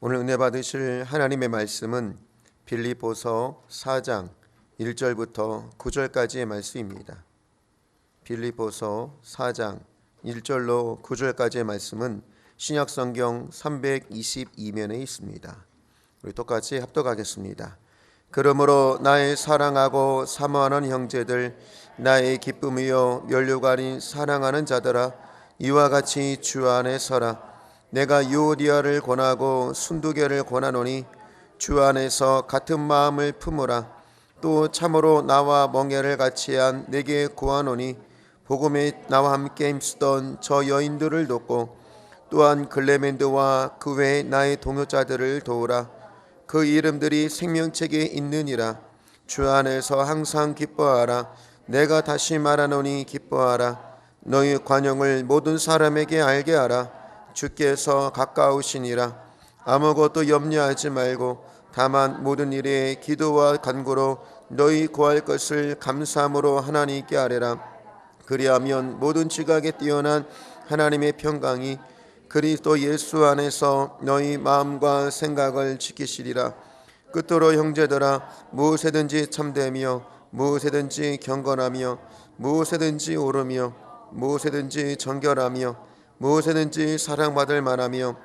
오늘 은혜 받으실 하나님의 말씀은 빌립보서 4장 1절부터 9절까지의 말씀입니다. 빌립보서 4장 1절로 9절까지의 말씀은 신약성경 322면에 있습니다. 우리 똑같이 합독하겠습니다. 그러므로 나의 사랑하고 사모하는 형제들, 나의 기쁨이요 면류관이 사랑하는 자들아, 이와 같이 주 안에 서라. 내가 유오디아를 권하고 순두개를 권하노니 주 안에서 같은 마음을 품으라. 또 참으로 나와 멍에를 같이 한 내게 구하노니 복음에 나와 함께 힘쓰던 저 여인들을 돕고 또한 글레멘드와 그 외 나의 동역자들을 도우라. 그 이름들이 생명책에 있느니라. 주 안에서 항상 기뻐하라. 내가 다시 말하노니 기뻐하라. 너희 관용을 모든 사람에게 알게 하라. 주께서 가까우시니라. 아무것도 염려하지 말고 다만 모든 일에 기도와 간구로 너희 구할 것을 감사함으로 하나님께 아뢰라. 그리하면 모든 지각에 뛰어난 하나님의 평강이 그리스도 예수 안에서 너희 마음과 생각을 지키시리라. 끝으로 형제들아, 무엇이든지 참되며 무엇이든지 경건하며 무엇이든지 옳으며 무엇이든지 정결하며 무엇이든지 사랑받을 만하며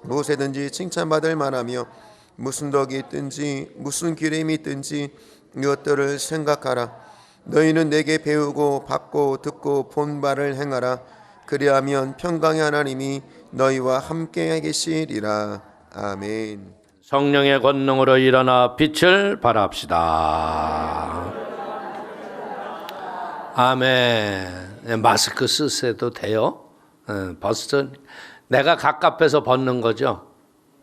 무엇이든지 칭찬받을 만하며 무슨 덕이 있든지 무슨 기름이 있든지 이것들을 생각하라. 너희는 내게 배우고 받고 듣고 본 바를 행하라. 그리하면 평강의 하나님이 너희와 함께 계시리라. 아멘. 성령의 권능으로 일어나 빛을 발합시다. 아멘. 마스크 쓰셔도 돼요. 벌써 내가 가깝해서 벗는 거죠.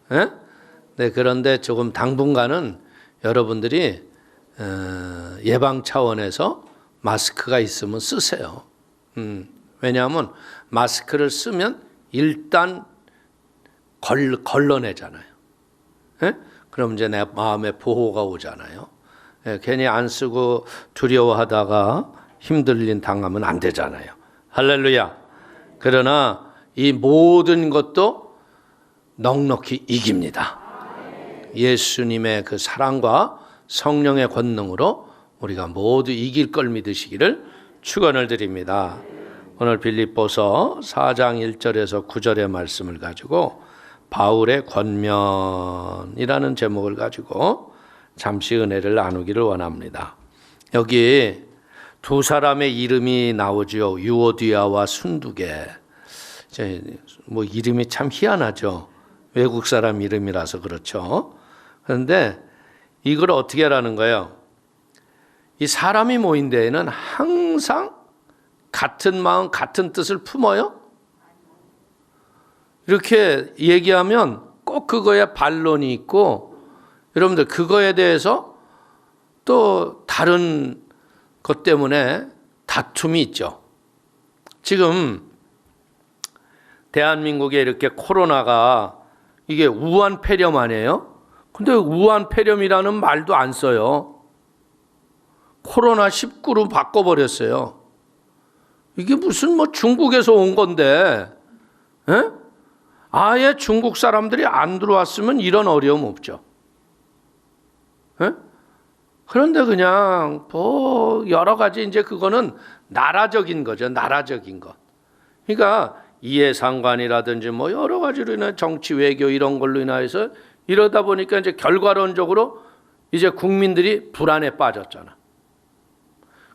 네, 그런데 조금 당분간은 여러분들이 예방 차원에서 마스크가 있으면 쓰세요. 왜냐하면 마스크를 쓰면 일단 걸러내잖아요. 그럼 이제 내 마음에 보호가 오잖아요. 괜히 안 쓰고 두려워하다가 힘들림 당하면 안 되잖아요. 할렐루야. 그러나 이 모든 것도 넉넉히 이깁니다. 예수님의 그 사랑과 성령의 권능으로 우리가 모두 이길 걸 믿으시기를 축원을 드립니다. 오늘 빌립보서 4장 1절에서 9절의 말씀을 가지고 바울의 권면이라는 제목을 가지고 잠시 은혜를 나누기를 원합니다. 여기 두 사람의 이름이 나오죠. 유오디아와 순두개. 뭐 이름이 참 희한하죠. 외국 사람 이름이라서 그렇죠. 그런데 이걸 어떻게 하라는 거예요? 이 사람이 모인 데에는 항상 같은 마음, 같은 뜻을 품어요? 이렇게 얘기하면 꼭 그거에 반론이 있고, 여러분들 그거에 대해서 또 다른 것 때문에 다툼이 있죠. 지금 대한민국에 이렇게 코로나가 이게 우한 폐렴 아니에요? 근데 우한 폐렴이라는 말도 안 써요. 코로나19로 바꿔버렸어요. 이게 무슨 뭐 중국에서 온 건데, 아예 중국 사람들이 안 들어왔으면 이런 어려움 없죠. 그런데 그냥 뭐 여러 가지 이제 그거는 나라적인 거죠. 나라적인 것. 그러니까 이해상관이라든지 뭐 여러 가지로 인해 정치 외교 이런 걸로 인해서 이러다 보니까 이제 결과론적으로 이제 국민들이 불안에 빠졌잖아.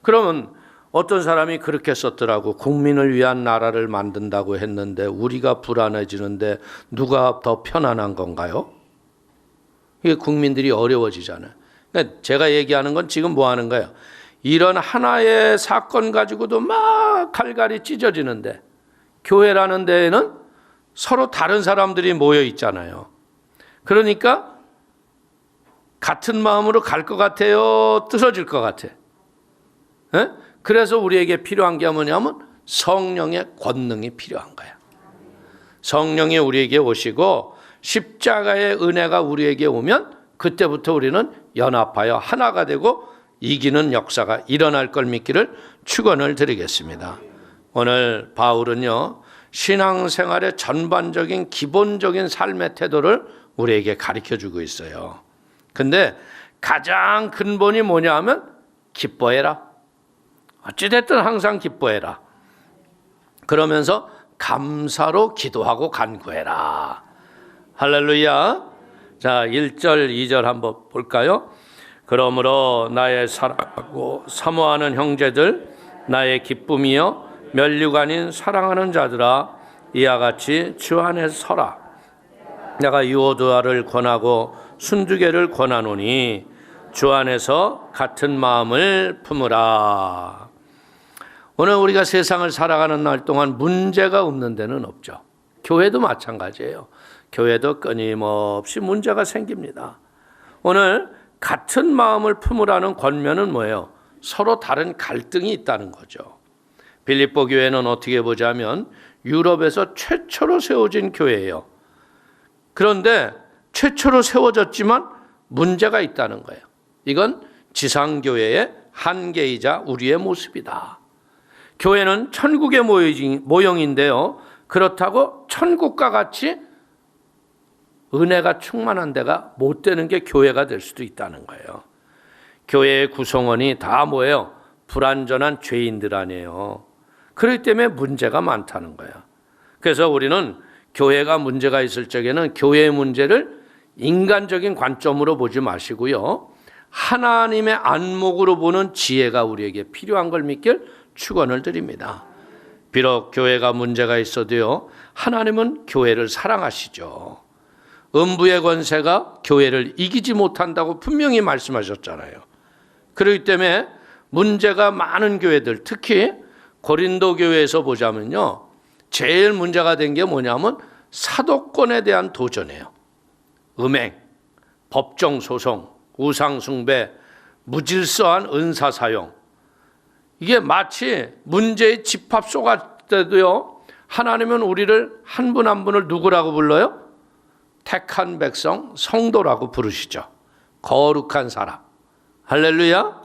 그러면 어떤 사람이 그렇게 썼더라고. 국민을 위한 나라를 만든다고 했는데 우리가 불안해지는데 누가 더 편안한 건가요? 이게 국민들이 어려워지잖아요. 그러니까 제가 얘기하는 건 지금 뭐 하는 거예요? 이런 하나의 사건 가지고도 막 칼갈이 찢어지는데 교회라는 데에는 서로 다른 사람들이 모여 있잖아요. 그러니까 같은 마음으로 갈 것 같아요? 떨어질 것 같아? 그래서 우리에게 필요한 게 뭐냐면 성령의 권능이 필요한 거야. 성령이 우리에게 오시고 십자가의 은혜가 우리에게 오면 그때부터 우리는 연합하여 하나가 되고 이기는 역사가 일어날 걸 믿기를 축원을 드리겠습니다. 오늘 바울은요 신앙생활의 전반적인 기본적인 삶의 태도를 우리에게 가르쳐주고 있어요. 근데 가장 근본이 뭐냐 하면 기뻐해라. 어찌됐든 항상 기뻐해라. 그러면서 감사로 기도하고 간구해라. 할렐루야. 자, 1절, 2절 한번 볼까요? 그러므로 나의 사랑하고 사모하는 형제들, 나의 기쁨이여 면류가 아닌 사랑하는 자들아, 이와 같이 주 안에 서라. 내가 유오두아를 권하고 순두개를 권하노니 주 안에서 같은 마음을 품으라. 오늘 우리가 세상을 살아가는 날 동안 문제가 없는 데는 없죠. 교회도 마찬가지예요. 교회도 끊임없이 문제가 생깁니다. 오늘 같은 마음을 품으라는 권면은 뭐예요? 서로 다른 갈등이 있다는 거죠. 빌립보 교회는 어떻게 보자면 유럽에서 최초로 세워진 교회예요. 그런데 최초로 세워졌지만 문제가 있다는 거예요. 이건 지상교회의 한계이자 우리의 모습이다. 교회는 천국의 모형인데요. 그렇다고 천국과 같이 은혜가 충만한 데가 못 되는 게 교회가 될 수도 있다는 거예요. 교회의 구성원이 다 뭐예요? 불완전한 죄인들 아니에요. 그렇기 때문에 문제가 많다는 거예요. 그래서 우리는 교회가 문제가 있을 적에는 교회의 문제를 인간적인 관점으로 보지 마시고요. 하나님의 안목으로 보는 지혜가 우리에게 필요한 걸 믿길 축원을 드립니다. 비록 교회가 문제가 있어도요. 하나님은 교회를 사랑하시죠. 음부의 권세가 교회를 이기지 못한다고 분명히 말씀하셨잖아요. 그렇기 때문에 문제가 많은 교회들, 특히 고린도 교회에서 보자면요. 제일 문제가 된 게 뭐냐면 사도권에 대한 도전이에요. 음행, 법정 소송, 우상 숭배, 무질서한 은사 사용. 이게 마치 문제의 집합 속았을 때도요. 하나님은 우리를 한 분 한 분을 누구라고 불러요? 택한 백성, 성도라고 부르시죠. 거룩한 사람. 할렐루야.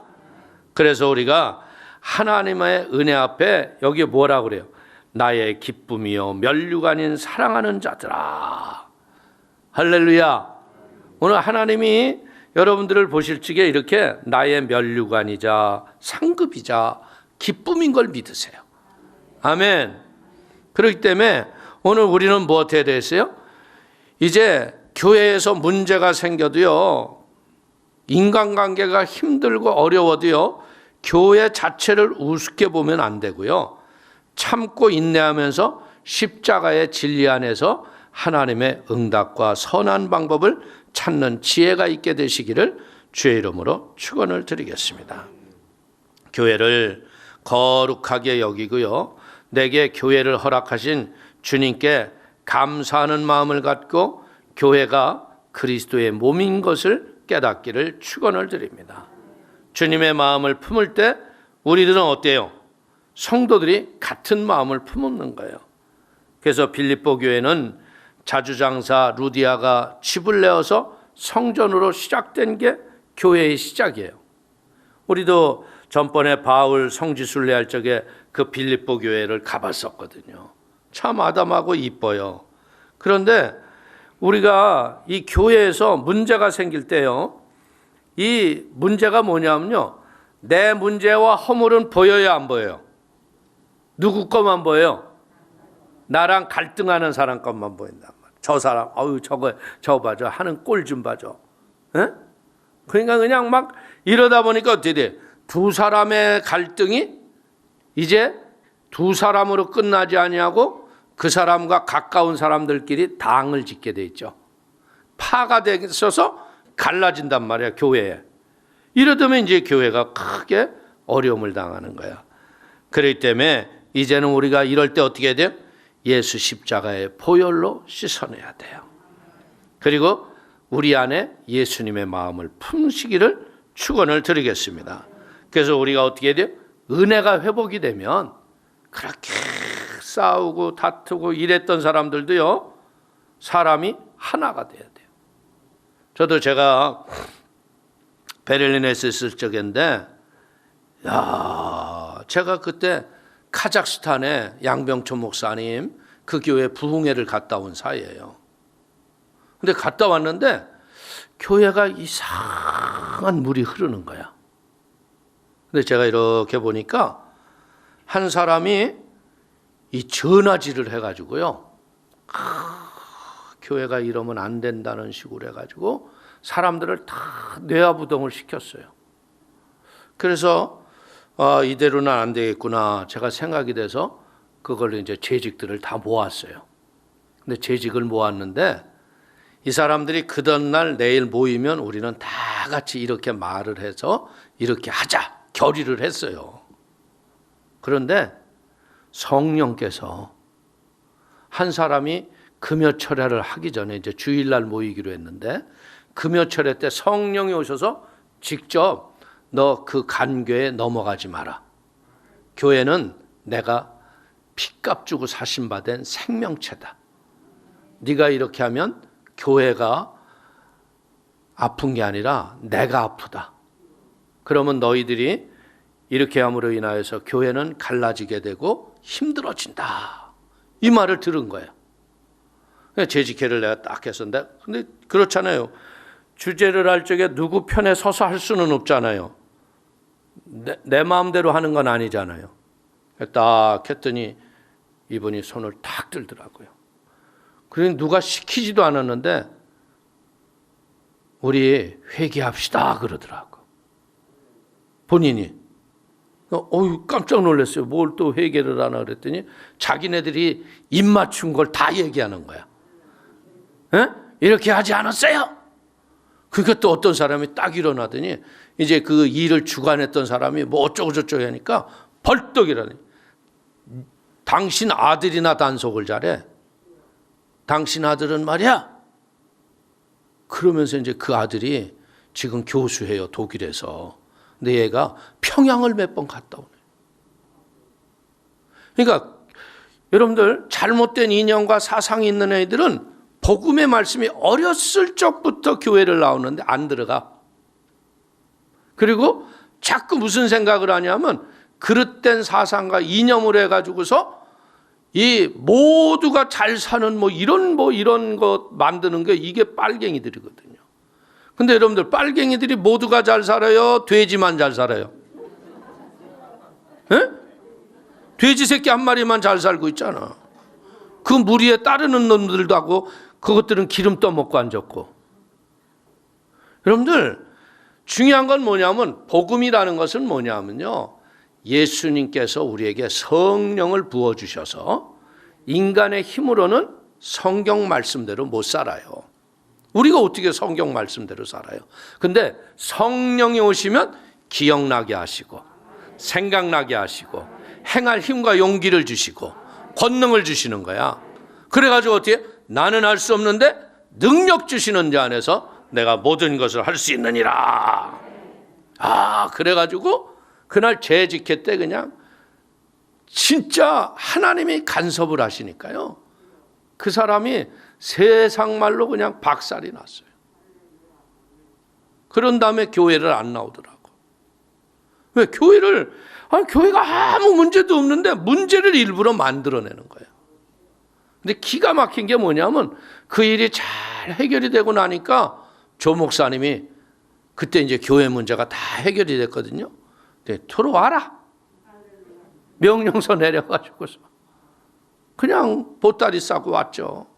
그래서 우리가 하나님의 은혜 앞에 여기 뭐라 그래요? 나의 기쁨이요 면류가 아닌 사랑하는 자들아. 할렐루야. 오늘 하나님이 여러분들을 보실 적에 이렇게 나의 면류관이자 상급이자 기쁨인 걸 믿으세요. 아멘. 그렇기 때문에 오늘 우리는 무엇에 대해서요? 이제 교회에서 문제가 생겨도요, 인간관계가 힘들고 어려워도요, 교회 자체를 우습게 보면 안 되고요, 참고 인내하면서 십자가의 진리 안에서 하나님의 응답과 선한 방법을 찾는 지혜가 있게 되시기를 주의 이름으로 축원을 드리겠습니다. 교회를 거룩하게 여기고요, 내게 교회를 허락하신 주님께 감사하는 마음을 갖고 교회가 그리스도의 몸인 것을 깨닫기를 축원을 드립니다. 주님의 마음을 품을 때 우리들은 어때요? 성도들이 같은 마음을 품는 거예요. 그래서 빌립보 교회는 자주장사 루디아가 집을 내어서 성전으로 시작된 게 교회의 시작이에요. 우리도 전번에 바울 성지순례 할 적에 그 빌립보 교회를 가봤었거든요. 참 아담하고 이뻐요. 그런데 우리가 이 교회에서 문제가 생길 때요, 이 문제가 뭐냐면요, 내 문제와 허물은 보여요, 안 보여요? 누구 것만 보여요? 나랑 갈등하는 사람 것만 보인단 말이에요. 저 사람, 저거 봐줘, 하는 꼴 좀 봐줘. 에? 그러니까 그냥 막 이러다 보니까 어떻게 돼? 두 사람의 갈등이 이제 두 사람으로 끝나지 아니하고 그 사람과 가까운 사람들끼리 당을 짓게 돼 있죠. 파가 되어서 갈라진단 말이야, 교회에. 이러다면 이제 교회가 크게 어려움을 당하는 거야. 그렇기 때문에 이제는 우리가 이럴 때 어떻게 해야 돼요? 예수 십자가의 보혈로 씻어내야 돼요. 그리고 우리 안에 예수님의 마음을 품시기를 축원을 드리겠습니다. 그래서 우리가 어떻게 해야 돼요? 은혜가 회복이 되면 그렇게 싸우고 다투고 이랬던 사람들도요, 사람이 하나가 돼야 돼요. 저도 제가 베를린에서 있을 적인데, 제가 그때 카자흐스탄에 양병초 목사님, 그 교회 부흥회를 갔다 온 사이예요. 근데 갔다 왔는데 교회가 이상한 물이 흐르는 거야. 근데 제가 이렇게 보니까 한 사람이 이 전화질을 해가지고요. 교회가 이러면 안 된다는 식으로 해가지고 사람들을 다 뇌하부동을 시켰어요. 그래서 이대로는 안 되겠구나 제가 생각이 돼서 그걸로 이제 재직들을 다 모았어요. 근데 재직을 모았는데 이 사람들이 그 전날 내일 모이면 우리는 다 같이 이렇게 말을 해서 이렇게 하자 결의를 했어요. 그런데 성령께서 한 사람이 금요철회를 하기 전에 이제 주일날 모이기로 했는데 금요철회 때 성령이 오셔서 직접 너 그 간교에 넘어가지 마라. 교회는 내가 핏값 주고 사신받은 생명체다. 네가 이렇게 하면 교회가 아픈 게 아니라 내가 아프다. 그러면 너희들이 이렇게 함으로 인하여서 교회는 갈라지게 되고 힘들어진다. 이 말을 들은 거예요. 재직회를 내가 딱 했었는데 근데 그렇잖아요. 주제를 할 적에 누구 편에 서서 할 수는 없잖아요. 내 마음대로 하는 건 아니잖아요. 딱 했더니 이분이 손을 탁 들더라고요. 그러니 누가 시키지도 않았는데 우리 회개합시다 그러더라고. 본인이. 깜짝 놀랐어요. 뭘 또 회개를 하나 그랬더니 자기네들이 입 맞춘 걸 다 얘기하는 거야. 에? 이렇게 하지 않았어요? 그러니까 또 어떤 사람이 딱 일어나더니 이제 그 일을 주관했던 사람이 뭐 어쩌고 저쩌고 하니까 벌떡 일어나니 당신 아들이나 단속을 잘해. 당신 아들은 말이야. 그러면서 이제 그 아들이 지금 교수해요. 독일에서. 근데 얘가 평양을 몇 번 갔다 오네. 그러니까 여러분들 잘못된 이념과 사상이 있는 애들은 복음의 말씀이 어렸을 적부터 교회를 나오는데 안 들어가. 그리고 자꾸 무슨 생각을 하냐면 그릇된 사상과 이념을 해가지고서 이 모두가 잘 사는 이런 거 만드는 게 이게 빨갱이들이거든요. 근데 여러분들 빨갱이들이 모두가 잘 살아요? 돼지만 잘 살아요? 에? 돼지 새끼 한 마리만 잘 살고 있잖아. 그 무리에 따르는 놈들도 하고 그것들은 기름 떠먹고 앉았고. 여러분들 중요한 건 뭐냐면 복음이라는 것은 뭐냐면요. 예수님께서 우리에게 성령을 부어주셔서 인간의 힘으로는 성경 말씀대로 못 살아요. 우리가 어떻게 성경 말씀대로 살아요? 근데 성령이 오시면 기억나게 하시고 생각나게 하시고 행할 힘과 용기를 주시고 권능을 주시는 거야. 그래가지고 어떻게 나는 할 수 없는데 능력 주시는 자 안에서 내가 모든 것을 할 수 있느니라. 그래가지고 그날 재직회 때 그냥 진짜 하나님이 간섭을 하시니까요. 그 사람이 세상 말로 그냥 박살이 났어요. 그런 다음에 교회를 안 나오더라고. 왜? 교회가 아무 문제도 없는데 문제를 일부러 만들어내는 거예요. 근데 기가 막힌 게 뭐냐면 그 일이 잘 해결이 되고 나니까 조 목사님이 그때 이제 교회 문제가 다 해결이 됐거든요. 들어와라. 명령서 내려가지고서 그냥 보따리 싸고 왔죠.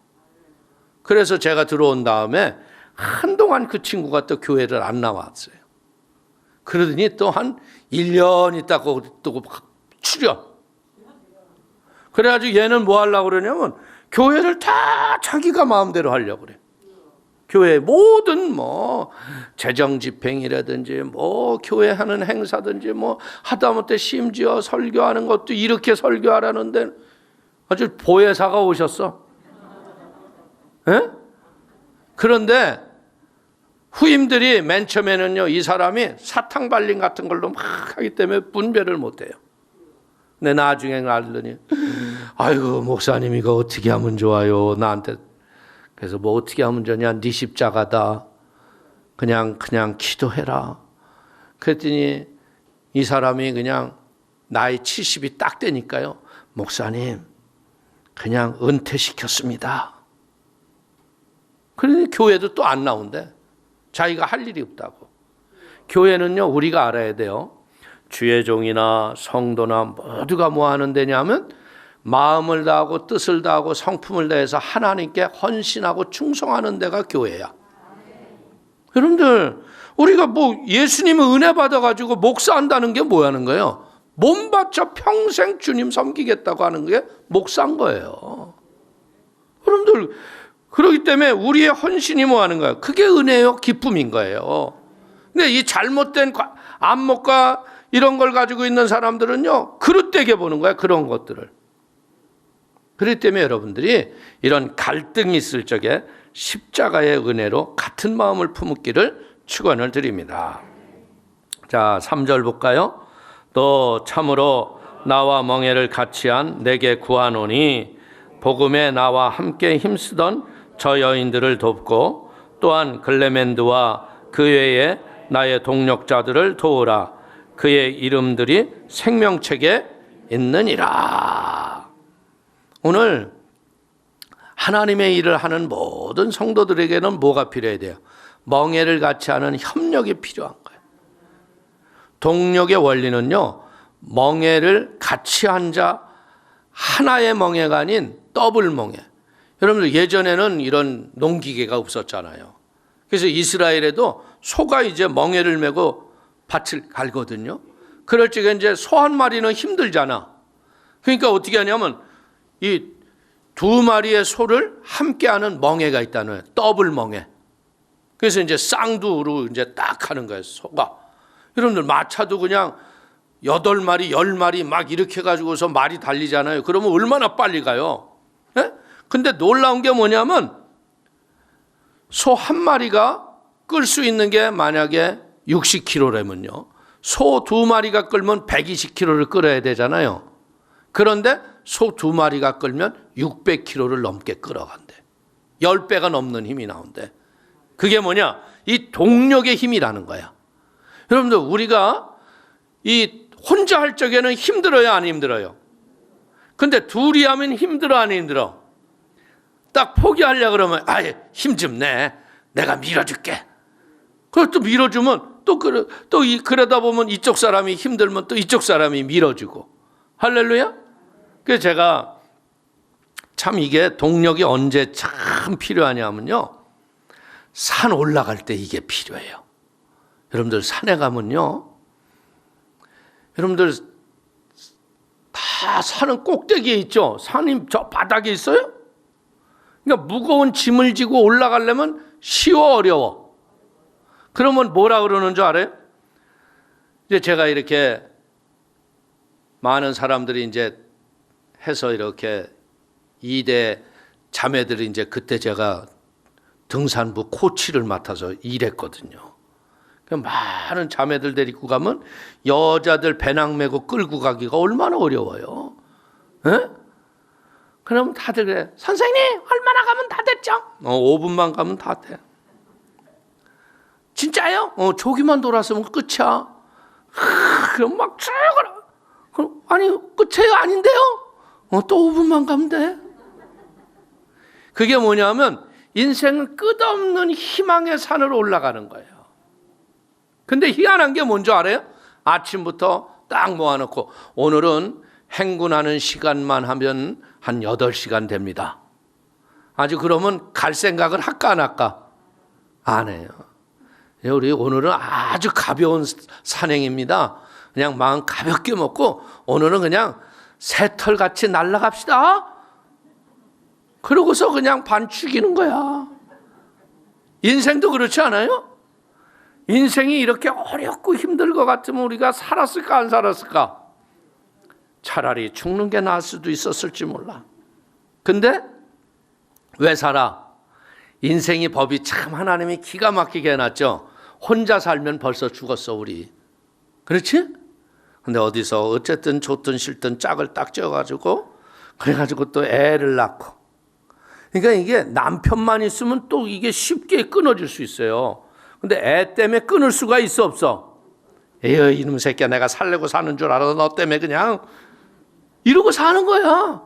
그래서 제가 들어온 다음에 한동안 그 친구가 또 교회를 안 나왔어요. 그러더니 또 한 1년 있다가 또 출연. 그래가지고 얘는 뭐 하려고 그러냐면 교회를 다 자기가 마음대로 하려고 그래. 교회 모든 재정 집행이라든지 교회 하는 행사든지 하다못해 심지어 설교하는 것도 이렇게 설교하라는데 아주 보혜사가 오셨어. 에? 그런데 후임들이 맨 처음에는요 이 사람이 사탕 발림 같은 걸로 막 하기 때문에 분별을 못해요. 근데 나중에 알더니 아이고 목사님 이거 어떻게 하면 좋아요 나한테. 그래서 어떻게 하면 좋냐. 네 십자가다. 그냥 기도해라. 그랬더니 이 사람이 그냥 나이 70이 딱 되니까요. 목사님 그냥 은퇴시켰습니다. 그러니 교회도 또 안 나온대. 자기가 할 일이 없다고. 교회는요, 우리가 알아야 돼요. 주의 종이나 성도나 모두가 뭐 하는 데냐면 마음을 다하고 뜻을 다하고 성품을 다해서 하나님께 헌신하고 충성하는 데가 교회야. 여러분들, 우리가 뭐 예수님의 은혜 받아가지고 목사한다는 게 뭐 하는 거예요? 몸 바쳐 평생 주님 섬기겠다고 하는 게 목사인 거예요. 여러분들, 그렇기 때문에 우리의 헌신이 뭐 하는 거예요? 그게 은혜요, 기쁨인 거예요. 근데 이 잘못된 안목과 이런 걸 가지고 있는 사람들은요, 그릇되게 보는 거예요, 그런 것들을. 그렇기 때문에 여러분들이 이런 갈등이 있을 적에 십자가의 은혜로 같은 마음을 품기를 축원을 드립니다. 자, 3절 볼까요? 또 참으로 나와 멍에를 같이 한 내게 구하노니 복음에 나와 함께 힘쓰던 저 여인들을 돕고 또한 글레멘드와 그 외에 나의 동력자들을 도우라. 그의 이름들이 생명책에 있느니라. 오늘 하나님의 일을 하는 모든 성도들에게는 뭐가 필요해야 돼요? 멍에를 같이 하는 협력이 필요한 거예요. 동력의 원리는요, 멍에를 같이 한 자, 하나의 멍에가 아닌 더블 멍에. 여러분들, 예전에는 이런 농기계가 없었잖아요. 그래서 이스라엘에도 소가 이제 멍에를 메고 밭을 갈거든요. 그럴 적에 이제 소 한 마리는 힘들잖아. 그러니까 어떻게 하냐면 이 두 마리의 소를 함께하는 멍에가 있다는 거예요. 더블 멍에. 그래서 이제 쌍두로 이제 딱 하는 거예요, 소가. 여러분들, 마차도 그냥 8마리, 10마리 막 이렇게 가지고서 말이 달리잖아요. 그러면 얼마나 빨리 가요? 예? 근데 놀라운 게 뭐냐면 소 한 마리가 끌 수 있는 게 만약에 60kg라면요. 소 2마리가 끌면 120kg를 끌어야 되잖아요. 그런데 소 2마리가 끌면 600kg를 넘게 끌어간대. 10배가 넘는 힘이 나온대. 그게 뭐냐? 이 동력의 힘이라는 거야. 여러분들, 우리가 이 혼자 할 적에는 힘들어요, 안 힘들어요? 근데 둘이 하면 힘들어, 안 힘들어? 딱 포기하려고 그러면 아예 힘 좀 내. 내가 밀어줄게. 그걸 또 밀어주면 그러다 보면 이쪽 사람이 힘들면 또 이쪽 사람이 밀어주고. 할렐루야? 그래서 제가 참 이게 동력이 언제 참 필요하냐면요, 산 올라갈 때 이게 필요해요. 여러분들, 산에 가면요, 여러분들 다 산은 꼭대기에 있죠. 산이 저 바닥에 있어요. 그러니까 무거운 짐을 지고 올라가려면 쉬워, 어려워? 그러면 뭐라 그러는 줄 알아요? 이제 제가 이렇게 많은 사람들이 이제 해서 이렇게 2대 자매들이 이제 그때 제가 등산부 코치를 맡아서 일했거든요. 많은 자매들 데리고 가면 여자들 배낭 메고 끌고 가기가 얼마나 어려워요. 에? 그러면 다들 그래. 선생님, 얼마나 가면 다 됐죠? 5분만 가면 다 돼. 진짜요? 저기만 돌았으면 끝이야. 그럼 막 쭉 가라. 아니, 끝이 아닌데요? 또 5분만 가면 돼. 그게 뭐냐면 인생은 끝없는 희망의 산으로 올라가는 거예요. 근데 희한한 게 뭔지 알아요? 아침부터 딱 모아놓고 오늘은 행군하는 시간만 하면 한 8시간 됩니다. 아주 그러면 갈 생각을 할까 안 할까? 안 해요. 우리 오늘은 아주 가벼운 산행입니다. 그냥 마음 가볍게 먹고 오늘은 그냥 새털같이 날아갑시다. 그러고서 그냥 반 죽이는 거야. 인생도 그렇지 않아요? 인생이 이렇게 어렵고 힘들 것 같으면 우리가 살았을까 안 살았을까? 차라리 죽는 게 나을 수도 있었을지 몰라. 근데 왜 살아? 인생이 법이 참 하나님이 기가 막히게 해놨죠. 혼자 살면 벌써 죽었어, 우리. 그렇지? 근데 어디서 어쨌든 좋든 싫든 짝을 딱 지어가지고 그래가지고 또 애를 낳고. 그러니까 이게 남편만 있으면 또 이게 쉽게 끊어질 수 있어요. 근데 애 때문에 끊을 수가 있어, 없어? 에휴, 이놈 새끼야, 내가 살려고 사는 줄 알아. 너 때문에 그냥 이러고 사는 거야.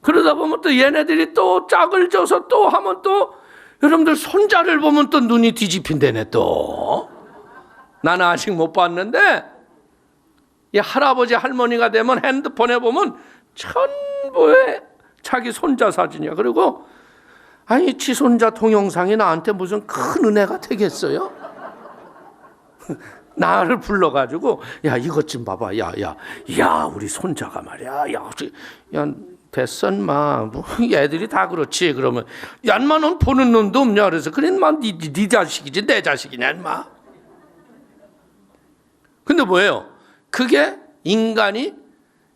그러다 보면 또 얘네들이 또 짝을 져서 또 하면 또 여러분들 손자를 보면 또 눈이 뒤집힌다네 또. 나는 아직 못 봤는데 이 할아버지 할머니가 되면 핸드폰에 보면 전부에 자기 손자 사진이야. 그리고 아니 지 손자 동영상이 나한테 무슨 큰 은혜가 되겠어요? 나를 불러가지고 야 이것 좀 봐봐. 야 우리 손자가 말이야. 야 됐어 인마. 뭐 애들이 다 그렇지. 그러면 야 인마 넌 보는 눈도 없냐. 그래서 그래 인마 네 자식이지 내 자식이냐 인마. 근데 뭐예요? 그게 인간이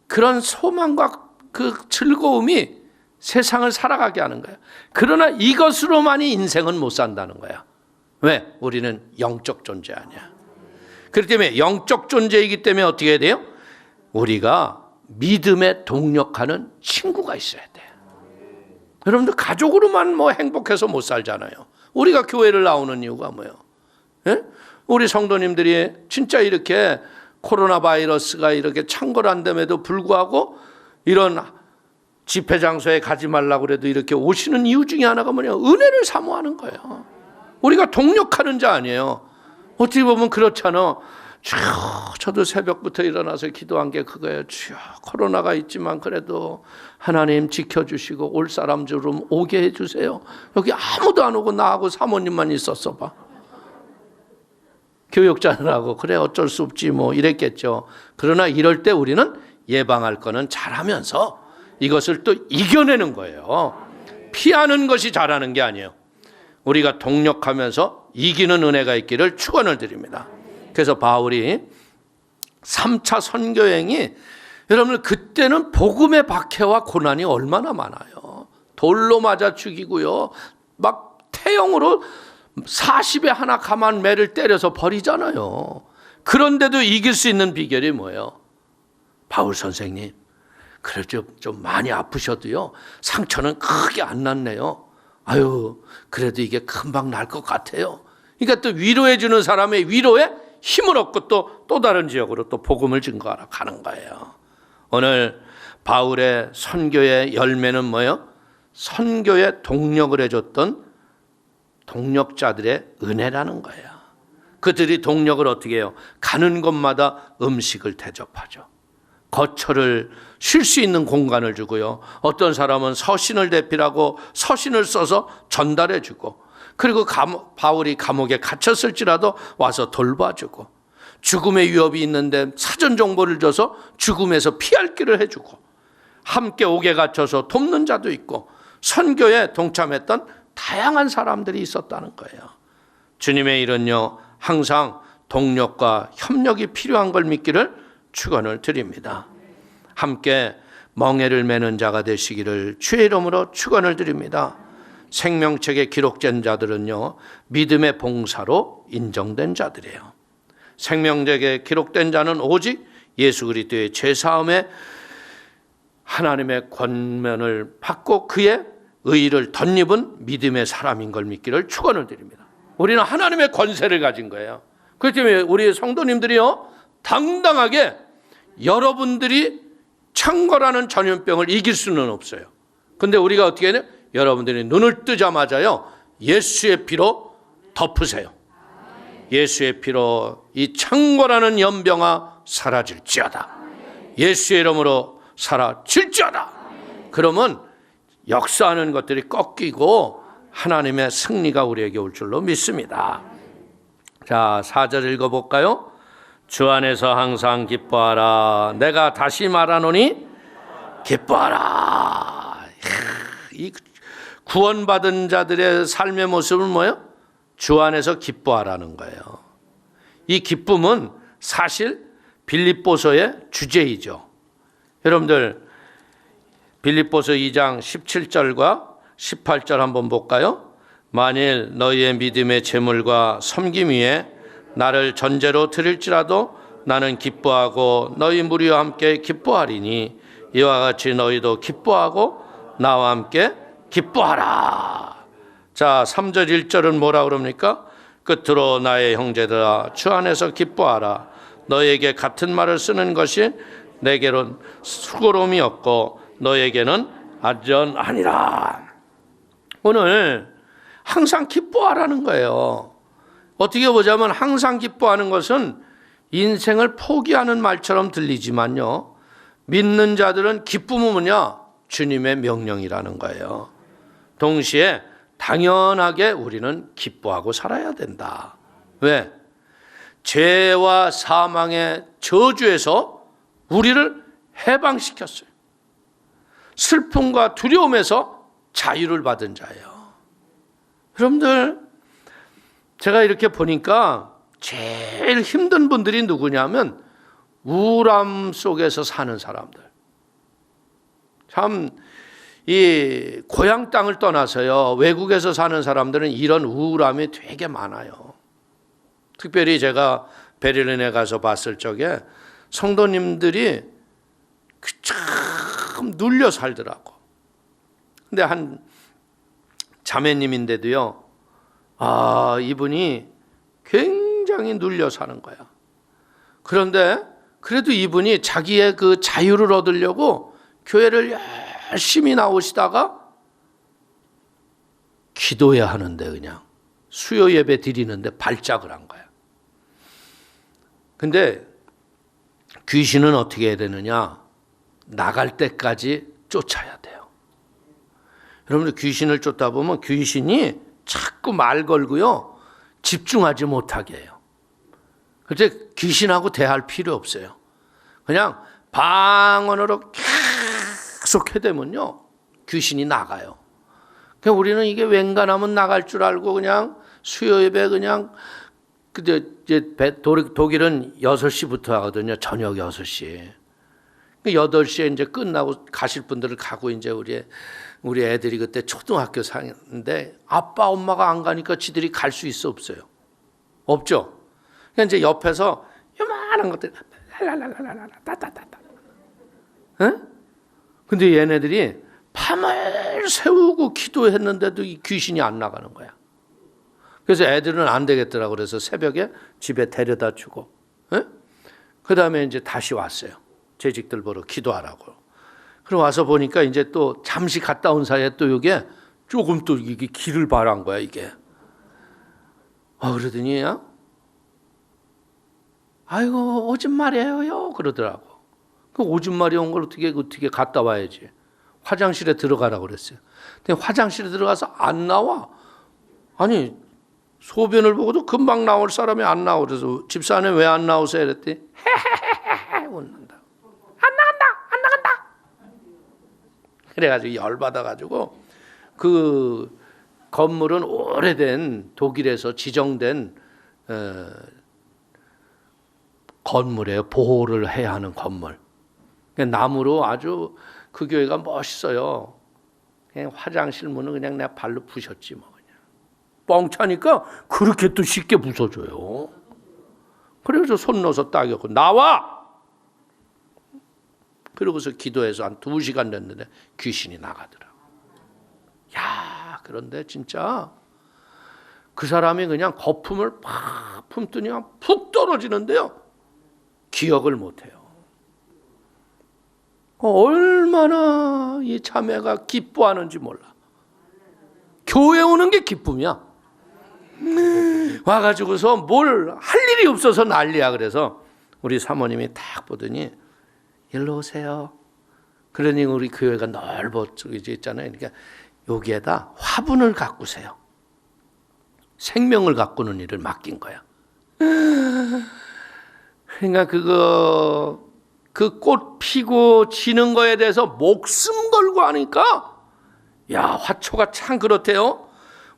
그런 소망과 그 즐거움이 세상을 살아가게 하는 거예요. 그러나 이것으로만이 인생은 못 산다는 거야. 왜? 우리는 영적 존재 아니야. 그렇기 때문에 영적 존재이기 때문에 어떻게 해야 돼요? 우리가 믿음에 동력하는 친구가 있어야 돼. 여러분들 가족으로만 뭐 행복해서 못 살잖아요. 우리가 교회를 나오는 이유가 뭐예요? 예? 우리 성도님들이 진짜 이렇게 코로나 바이러스가 이렇게 창궐한데도 불구하고 이런 집회 장소에 가지 말라고 그래도 이렇게 오시는 이유 중에 하나가 뭐냐? 은혜를 사모하는 거예요. 우리가 동력하는 자 아니에요. 어떻게 보면 그렇잖아. 저도 새벽부터 일어나서 기도한 게 그거예요. 주여, 코로나가 있지만 그래도 하나님 지켜주시고 올 사람 좀 오게 해주세요. 여기 아무도 안 오고 나하고 사모님만 있었어 봐. 교육자느라고 그래 어쩔 수 없지 뭐 이랬겠죠. 그러나 이럴 때 우리는 예방할 거는 잘하면서 이것을 또 이겨내는 거예요. 피하는 것이 잘하는 게 아니에요. 우리가 동력하면서 이기는 은혜가 있기를 축원을 드립니다. 그래서 바울이 3차 선교행이 여러분 그때는 복음의 박해와 고난이 얼마나 많아요. 돌로 맞아 죽이고요. 막 태형으로 40에 하나 가만 매를 때려서 버리잖아요. 그런데도 이길 수 있는 비결이 뭐예요? 바울 선생님, 그래도 좀 많이 아프셔도요 상처는 크게 안 났네요. 아유, 그래도 이게 금방 날 것 같아요. 그러니까 또 위로해 주는 사람의 위로에 힘을 얻고 또 다른 지역으로 또 복음을 증거하러 가는 거예요. 오늘 바울의 선교의 열매는 뭐예요? 선교에 동력을 해줬던 동력자들의 은혜라는 거예요. 그들이 동력을 어떻게 해요? 가는 곳마다 음식을 대접하죠. 거처를 쉴 수 있는 공간을 주고요. 어떤 사람은 서신을 대필하고 서신을 써서 전달해 주고, 그리고 바울이 감옥에 갇혔을지라도 와서 돌봐주고, 죽음의 위협이 있는데 사전 정보를 줘서 죽음에서 피할 길을 해주고, 함께 옥에 갇혀서 돕는 자도 있고, 선교에 동참했던 다양한 사람들이 있었다는 거예요. 주님의 일은요 항상 동력과 협력이 필요한 걸 믿기를 축원을 드립니다. 함께 멍에를 매는 자가 되시기를 주의 이름으로 축원을 드립니다. 생명책에 기록된 자들은요 믿음의 봉사로 인정된 자들이에요. 생명책에 기록된 자는 오직 예수 그리스도의 죄사함에 하나님의 권면을 받고 그의 의의를 덧입은 믿음의 사람인 걸 믿기를 축원을 드립니다. 우리는 하나님의 권세를 가진 거예요. 그렇기 때문에 우리 성도님들이요 당당하게 여러분들이 창궐하는 전염병을 이길 수는 없어요. 근데 우리가 어떻게 해야 돼요? 여러분들이 눈을 뜨자마자요 예수의 피로 덮으세요. 예수의 피로 이 창궐하는 연병아 사라질지어다. 예수의 이름으로 사라질지어다. 그러면 역사하는 것들이 꺾이고 하나님의 승리가 우리에게 올 줄로 믿습니다. 자, 4절 읽어볼까요? 주 안에서 항상 기뻐하라. 내가 다시 말하노니 기뻐하라. 이 구원받은 자들의 삶의 모습은 뭐예요? 주 안에서 기뻐하라는 거예요. 이 기쁨은 사실 빌립보서의 주제이죠. 여러분들 빌립보서 2장 17절과 18절 한번 볼까요? 만일 너희의 믿음의 재물과 섬김 위에 나를 전제로 드릴지라도 나는 기뻐하고 너희 무리와 함께 기뻐하리니 이와 같이 너희도 기뻐하고 나와 함께 기뻐하라. 자, 3절 1절은 뭐라 그럽니까? 끝으로 나의 형제들아 주 안에서 기뻐하라. 너에게 같은 말을 쓰는 것이 내게는 수고로움이 없고 너에게는 아전 아니라. 오늘 항상 기뻐하라는 거예요. 어떻게 보자면 항상 기뻐하는 것은 인생을 포기하는 말처럼 들리지만요, 믿는 자들은 기쁨은 뭐냐? 주님의 명령이라는 거예요. 동시에 당연하게 우리는 기뻐하고 살아야 된다. 왜? 죄와 사망의 저주에서 우리를 해방시켰어요. 슬픔과 두려움에서 자유를 받은 자예요. 여러분들, 제가 이렇게 보니까 제일 힘든 분들이 누구냐면 우울함 속에서 사는 사람들. 참, 이 고향 땅을 떠나서요, 외국에서 사는 사람들은 이런 우울함이 되게 많아요. 특별히 제가 베를린에 가서 봤을 적에 성도님들이 참 눌려 살더라고. 근데 한 자매님인데도요, 이분이 굉장히 눌려 사는 거야. 그런데 그래도 이분이 자기의 그 자유를 얻으려고 교회를 열심히 나오시다가 기도해야 하는데 그냥 수요 예배 드리는데 발작을 한 거야. 근데 귀신은 어떻게 해야 되느냐? 나갈 때까지 쫓아야 돼요. 여러분들, 귀신을 쫓다 보면 귀신이 자꾸 말 걸고요, 집중하지 못하게 해요. 그래서 귀신하고 대할 필요 없어요. 그냥 방언으로 계속 해대면요, 귀신이 나가요. 그러니까 우리는 이게 웬간하면 나갈 줄 알고 그냥 수요 예배 그냥, 독일은 6시부터 하거든요. 저녁 6시. 8시에 이제 끝나고 가실 분들을 가고, 이제 우리 애들이 그때 초등학교 사는데 아빠 엄마가 안 가니까 지들이 갈 수 있어, 없어요? 없죠. 그러니까 이제 옆에서 요만한 것들 따따따따. 근데 얘네들이 밤을 새우고 기도했는데도 이 귀신이 안 나가는 거야. 그래서 애들은 안 되겠더라고. 그래서 새벽에 집에 데려다 주고, 그 다음에 이제 다시 왔어요. 재직들 보러 기도하라고. 그리고 와서 보니까 이제 또 잠시 갔다 온 사이에 또 이게 조금 또 이게 길을 바란 거야, 이게. 그러더니, 아이고, 오줌 마려요. 그러더라고. 그 오줌 마려 온 걸 어떻게 갔다 와야지. 화장실에 들어가라고 그랬어요. 근데 화장실에 들어가서 안 나와. 아니, 소변을 보고도 금방 나올 사람이 안 나오고, 그래서 집사님 왜 안 나오세요? 그랬더니 헤헤헤헤 웃는다. 안 나간다. 그래가지고 열받아가지고, 그 건물은 오래된 독일에서 지정된 건물이에요. 보호를 해야 하는 건물. 나무로 아주 그 교회가 멋있어요. 그냥 화장실 문은 그냥 내가 발로 부셨지 뭐. 뻥 차니까 그렇게 또 쉽게 부숴줘요. 그래서 손 넣어서 따겼고, 나와! 그러고서 기도해서 한 2시간 됐는데 귀신이 나가더라고. 야, 그런데 진짜 그 사람이 그냥 거품을 팍 품더니 푹 떨어지는데요, 기억을 못해요. 얼마나 이 자매가 기뻐하는지 몰라. 교회 오는 게 기쁨이야. 와가지고서 뭘 할 일이 없어서 난리야. 그래서 우리 사모님이 딱 보더니 일로 오세요. 그러니 우리 교회가 넓어지게 있잖아요. 그러니까 여기에다 화분을 가꾸세요. 생명을 가꾸는 일을 맡긴 거야. 그러니까 그 꽃 피고 지는 거에 대해서 목숨 걸고 하니까, 야, 화초가 참 그렇대요.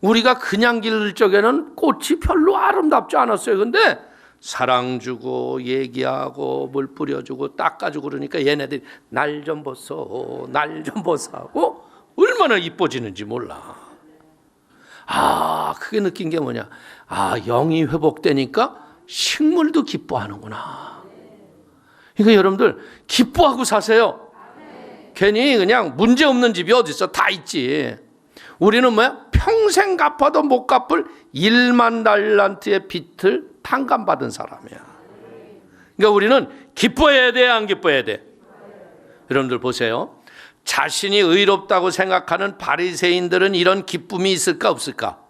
우리가 그냥 기를 적에는 꽃이 별로 아름답지 않았어요. 근데 사랑 주고 얘기하고 물 뿌려주고 닦아주고 그러니까 얘네들이 날 좀 보소 하고 얼마나 이뻐지는지 몰라. 그게 느낀 게 뭐냐. 영이 회복되니까 식물도 기뻐하는구나. 그러니까 여러분들 기뻐하고 사세요. 괜히 그냥 문제 없는 집이 어디 있어? 다 있지. 우리는 뭐야? 평생 갚아도 못 갚을 1만 달란트의 빚을 탕감받은 사람이야. 그러니까 우리는 기뻐해야 돼, 안 기뻐해야 돼? 여러분들 보세요. 자신이 의롭다고 생각하는 바리새인들은 이런 기쁨이 있을까 없을까?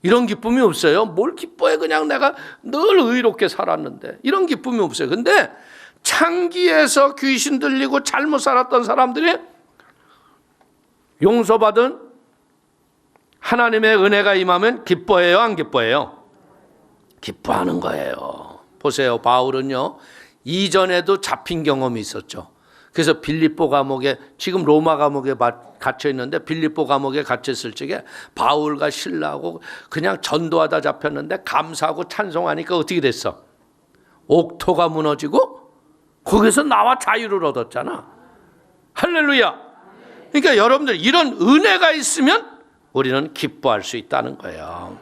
이런 기쁨이 없어요. 뭘 기뻐해? 그냥 내가 늘 의롭게 살았는데. 이런 기쁨이 없어요. 근데 창기에서 귀신 들리고 잘못 살았던 사람들이 용서받은 하나님의 은혜가 임하면 기뻐해요, 안 기뻐해요? 기뻐하는 거예요. 보세요. 바울은요, 이전에도 잡힌 경험이 있었죠. 그래서 빌립보 감옥에, 지금 로마 감옥에 갇혀 있는데 빌립보 감옥에 갇혔을 적에 바울과 실라하고 그냥 전도하다 잡혔는데 감사하고 찬송하니까 어떻게 됐어? 옥토가 무너지고 거기서 나와 자유를 얻었잖아. 할렐루야. 그러니까 여러분들 이런 은혜가 있으면 우리는 기뻐할 수 있다는 거예요.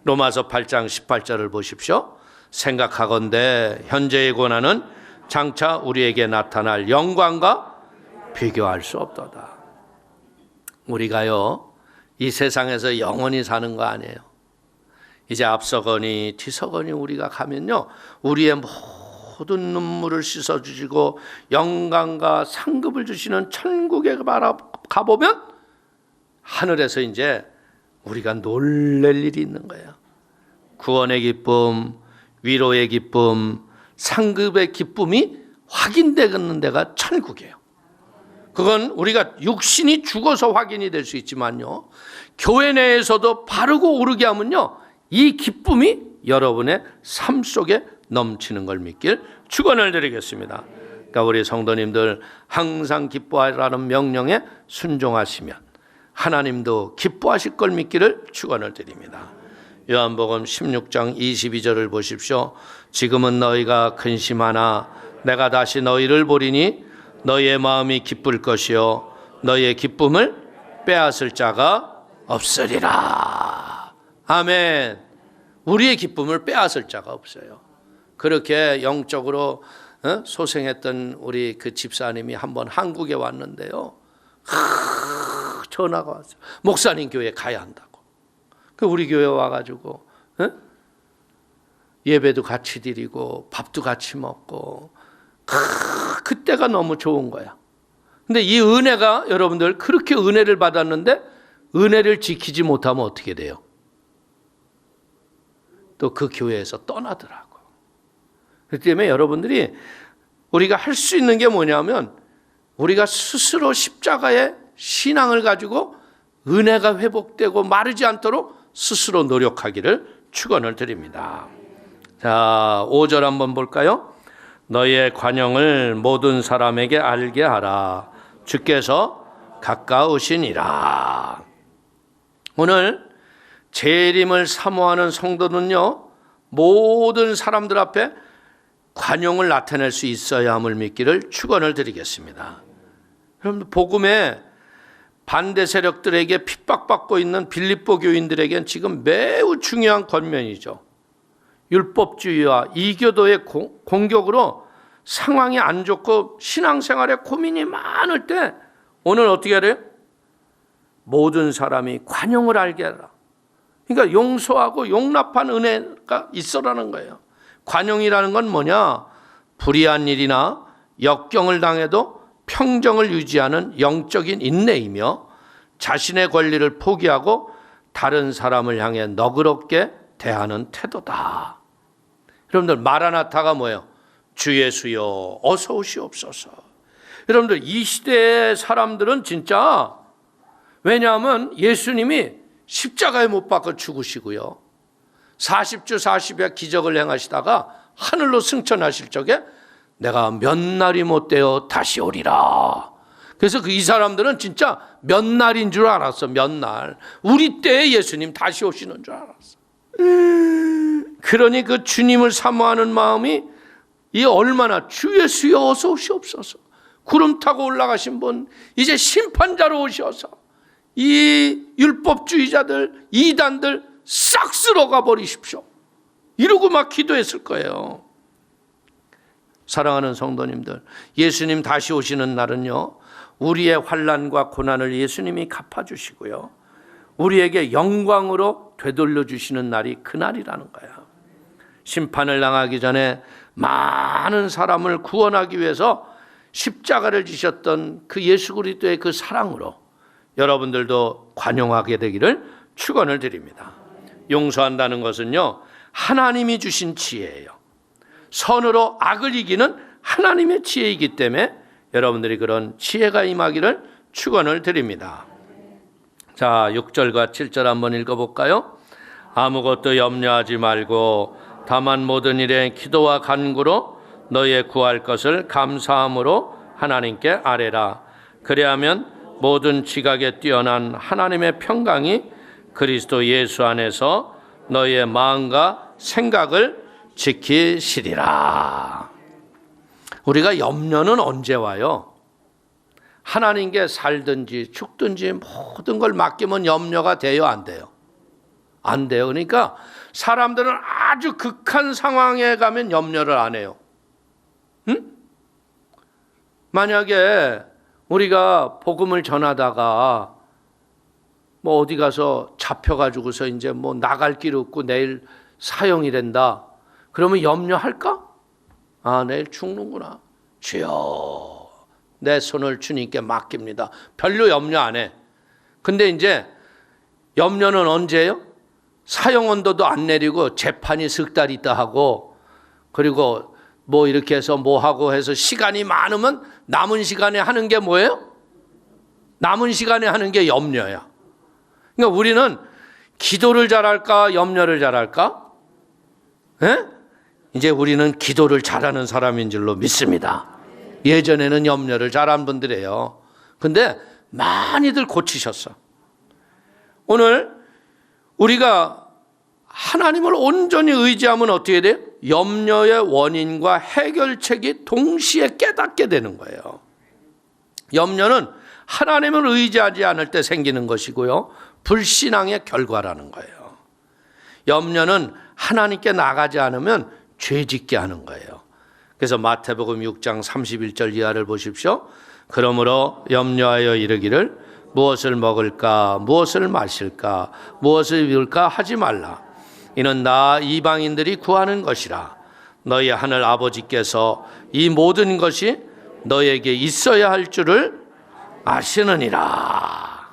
로마서 8장 18절을 보십시오. 생각하건대 현재의 고난은 장차 우리에게 나타날 영광과 비교할 수 없도다. 우리가요, 이 세상에서 영원히 사는 거 아니에요. 이제 앞서거니 뒤서거니 우리가 가면요, 우리의 모든 눈물을 씻어주시고 영광과 상급을 주시는 천국에 가보면 하늘에서 이제 우리가 놀랄 일이 있는 거예요. 구원의 기쁨, 위로의 기쁨, 상급의 기쁨이 확인되는 데가 천국이에요. 그건 우리가 육신이 죽어서 확인이 될 수 있지만요, 교회 내에서도 바르고 오르게 하면요, 이 기쁨이 여러분의 삶 속에 넘치는 걸 믿길 축원을 드리겠습니다. 그러니까 우리 성도님들 항상 기뻐하라는 명령에 순종하시면 하나님도 기뻐하실 걸 믿기를 축원을 드립니다. 요한복음 16장 22절을 보십시오. 지금은 너희가 근심하나 내가 다시 너희를 보리니 너희의 마음이 기쁠 것이요 너희의 기쁨을 빼앗을 자가 없으리라. 아멘. 우리의 기쁨을 빼앗을 자가 없어요. 그렇게 영적으로 소생했던 우리 그 집사님이 한번 한국에 왔는데요, 전화가 왔어요. 목사님 교회 가야 한다고. 그 우리 교회 와가지고 예배도 같이 드리고 밥도 같이 먹고 그때가 너무 좋은 거야. 근데 이 은혜가, 여러분들 그렇게 은혜를 받았는데 은혜를 지키지 못하면 어떻게 돼요? 또 그 교회에서 떠나더라고. 그렇기 때문에 여러분들이 우리가 할 수 있는 게 뭐냐면 우리가 스스로 십자가의 신앙을 가지고 은혜가 회복되고 마르지 않도록 스스로 노력하기를 축원을 드립니다. 자, 5절 한번 볼까요? 너희의 관용을 모든 사람에게 알게 하라. 주께서 가까우시니라. 오늘 재림을 사모하는 성도는요, 모든 사람들 앞에 관용을 나타낼 수 있어야 함을 믿기를 축원을 드리겠습니다. 여러분, 복음에 반대 세력들에게 핍박받고 있는 빌립보 교인들에겐 지금 매우 중요한 권면이죠. 율법주의와 이교도의 공격으로 상황이 안 좋고 신앙생활에 고민이 많을 때 오늘 어떻게 하래요? 모든 사람이 관용을 알게 하라. 그러니까 용서하고 용납한 은혜가 있어라는 거예요. 관용이라는 건 뭐냐? 불의한 일이나 역경을 당해도 평정을 유지하는 영적인 인내이며 자신의 권리를 포기하고 다른 사람을 향해 너그럽게 대하는 태도다. 여러분들, 마라나타가 뭐예요? 주 예수여 어서 오시옵소서. 여러분들, 이 시대의 사람들은 진짜, 왜냐하면 예수님이 십자가에 못 박혀 죽으시고요, 40주 40야 기적을 행하시다가 하늘로 승천하실 적에 내가 몇 날이 못 되어 다시 오리라. 그래서 이 사람들은 진짜 몇 날인 줄 알았어. 몇 날. 우리 때에 예수님 다시 오시는 줄 알았어. 그러니 그 주님을 사모하는 마음이 이 얼마나, 주 예수여 어서 오시옵소서. 구름 타고 올라가신 분 이제 심판자로 오셔서 이 율법주의자들, 이단들 싹 쓸어가 버리십시오. 이러고 막 기도했을 거예요. 사랑하는 성도님들, 예수님 다시 오시는 날은요, 우리의 환난과 고난을 예수님이 갚아주시고요, 우리에게 영광으로 되돌려 주시는 날이 그날이라는 거야. 심판을 당하기 전에 많은 사람을 구원하기 위해서 십자가를 지셨던 그 예수 그리스도의 그 사랑으로 여러분들도 관용하게 되기를 축원을 드립니다. 용서한다는 것은요, 하나님이 주신 지혜예요. 선으로 악을 이기는 하나님의 지혜이기 때문에 여러분들이 그런 지혜가 임하기를 축원을 드립니다. 자, 6절과 7절 한번 읽어볼까요? 아무것도 염려하지 말고 다만 모든 일에 기도와 간구로 너희의 구할 것을 감사함으로 하나님께 아뢰라. 그리하면 모든 지각에 뛰어난 하나님의 평강이 그리스도 예수 안에서 너희의 마음과 생각을 지키시리라. 우리가 염려는 언제 와요? 하나님께 살든지 죽든지 모든 걸 맡기면 염려가 돼요, 안 돼요? 안 돼요. 그러니까 사람들은 아주 극한 상황에 가면 염려를 안 해요. 응? 만약에 우리가 복음을 전하다가 뭐 어디 가서 잡혀가지고서 이제 뭐 나갈 길 없고 내일 사형이 된다. 그러면 염려할까? 아, 내일 죽는구나. 주여, 내 손을 주님께 맡깁니다. 별로 염려 안 해. 근데 이제 염려는 언제예요? 사형 언도도 안 내리고 재판이 석 달 있다 하고, 그리고 뭐 이렇게 해서 뭐 하고 해서 시간이 많으면 남은 시간에 하는 게 뭐예요? 남은 시간에 하는 게 염려야. 그러니까 우리는 기도를 잘할까, 염려를 잘할까? 에? 이제 우리는 기도를 잘하는 사람인 줄로 믿습니다. 예전에는 염려를 잘한 분들이에요. 근데 많이들 고치셨어. 오늘 우리가 하나님을 온전히 의지하면 어떻게 돼요? 염려의 원인과 해결책이 동시에 깨닫게 되는 거예요. 염려는 하나님을 의지하지 않을 때 생기는 것이고요, 불신앙의 결과라는 거예요. 염려는 하나님께 나가지 않으면 죄짓게 하는 거예요. 그래서 마태복음 6장 31절 이하를 보십시오. 그러므로 염려하여 이르기를 무엇을 먹을까, 무엇을 마실까, 무엇을 입을까 하지 말라. 이는 나 이방인들이 구하는 것이라. 너희 하늘 아버지께서 이 모든 것이 너에게 있어야 할 줄을 아시느니라.